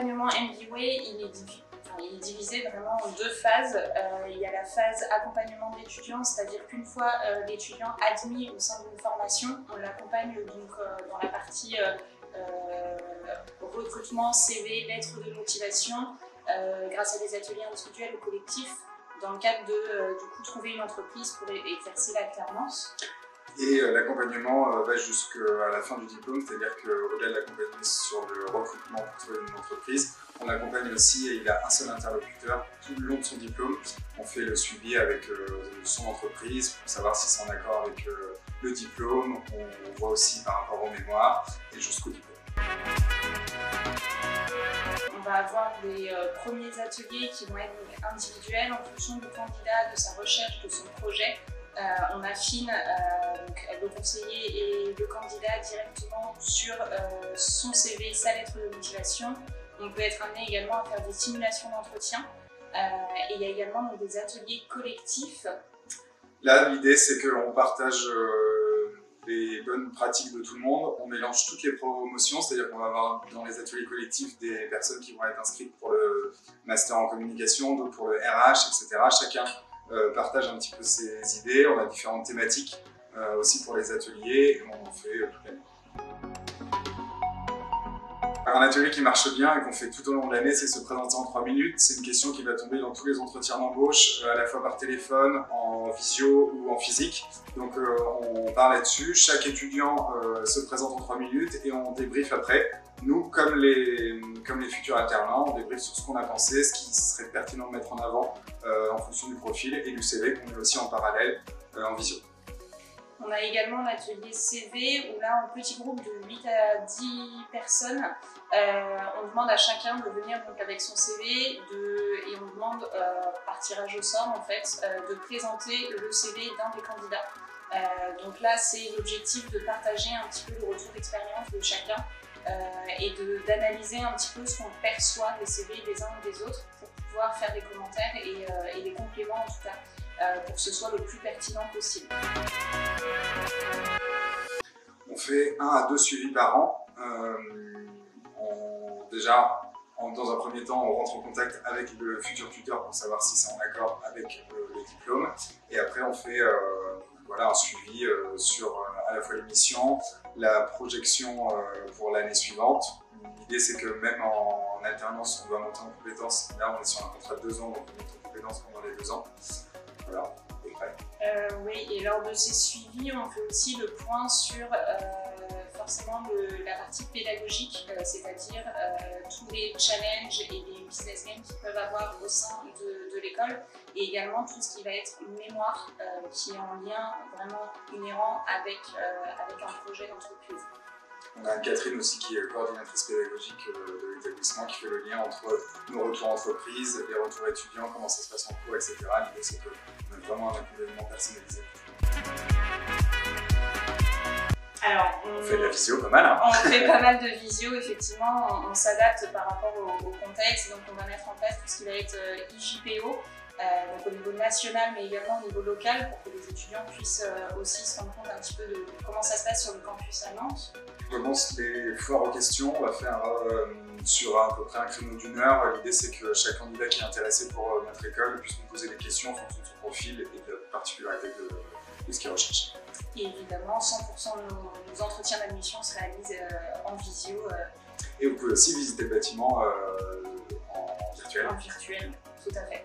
l'accompagnement MBA, il est divisé vraiment en deux phases. Il y a la phase accompagnement d'étudiants, c'est-à-dire qu'une fois l'étudiant admis au sein d'une formation, on l'accompagne donc dans la partie recrutement, CV, lettres de motivation, grâce à des ateliers individuels ou collectifs, dans le cadre de du coup, trouver une entreprise pour exercer l'alternance. Et l'accompagnement va jusqu'à la fin du diplôme, c'est-à-dire qu'au-delà de l'accompagner sur le recrutement pour trouver une entreprise, on l'accompagne aussi et il a un seul interlocuteur tout le long de son diplôme. On fait le suivi avec son entreprise pour savoir si c'est en accord avec le diplôme. On voit aussi par rapport au mémoire et jusqu'au diplôme. On va avoir des premiers ateliers qui vont être individuels en fonction du candidat, de sa recherche, de son projet. On affine le conseiller et le candidat directement sur son CV, sa lettre de motivation. On peut être amené également à faire des simulations d'entretien et il y a également donc, des ateliers collectifs. Là, l'idée c'est qu'on partage les bonnes pratiques de tout le monde, on mélange toutes les promotions, c'est-à-dire qu'on va avoir dans les ateliers collectifs des personnes qui vont être inscrites pour le master en communication, d'autres pour le RH, etc. Chacun partage un petit peu ses idées, on a différentes thématiques aussi pour les ateliers et on en fait toute l'année. Un atelier qui marche bien et qu'on fait tout au long de l'année, c'est se présenter en 3 minutes. C'est une question qui va tomber dans tous les entretiens d'embauche, à la fois par téléphone, en visio ou en physique. Donc on parle là-dessus, chaque étudiant se présente en 3 minutes et on débriefe après. Nous, comme les futurs alternants, on débriefe sur ce qu'on a pensé, ce qui serait pertinent de mettre en avant en fonction du profil et du CV qu'on met aussi en parallèle en visio. On a également l'atelier CV où là, en petit groupe de 8 à 10 personnes, on demande à chacun de venir donc, avec son CV et on demande par tirage au sort en fait, de présenter le CV d'un des candidats. Donc là, c'est l'objectif de partager un petit peu le retour d'expérience de chacun et d'analyser un petit peu ce qu'on perçoit des CV des uns ou des autres pour pouvoir faire des commentaires et des compléments en tout cas. Pour que ce soit le plus pertinent possible. On fait 1 à 2 suivis par an. Dans un premier temps, on rentre en contact avec le futur tuteur pour savoir si c'est en accord avec le diplôme. Et après, on fait un suivi sur à la fois l'émission, la projection pour l'année suivante. L'idée, c'est que même en alternance, on doit monter en compétences. Là, on est sur un contrat de 2 ans, donc on monte en compétences pendant les 2 ans. Voilà, à peu près. Oui, et lors de ces suivis, on fait aussi le point sur forcément la partie pédagogique, c'est-à-dire tous les challenges et les business games qu'ils peuvent avoir au sein de l'école, et également tout ce qui va être mémoire, qui est en lien vraiment inhérent avec un projet d'entreprise. On a Catherine aussi qui est coordinatrice pédagogique de l'établissement qui fait le lien entre nos retours entreprises, les retours étudiants, comment ça se passe en cours, etc. L'idée c'est qu'on a vraiment un accompagnement personnalisé. Alors, on fait de la visio pas mal. Hein. On fait pas mal de visio, effectivement, on s'adapte par rapport au contexte, donc on va mettre en place tout ce qui va être IJPO, donc au niveau national mais également au niveau local pour que les étudiants puissent aussi se rendre compte un petit peu de comment ça se passe sur le campus à Nantes. On commence les foires aux questions, on va faire sur à peu près un créneau d'1 heure. L'idée c'est que chaque candidat qui est intéressé pour notre école puisse nous poser des questions en fonction de son profil et de la particularité de ce qu'il recherche. Et évidemment, 100% de nos entretiens d'admission se réalisent en visio. Et vous pouvez aussi visiter le bâtiment en virtuel. En virtuel, tout à fait.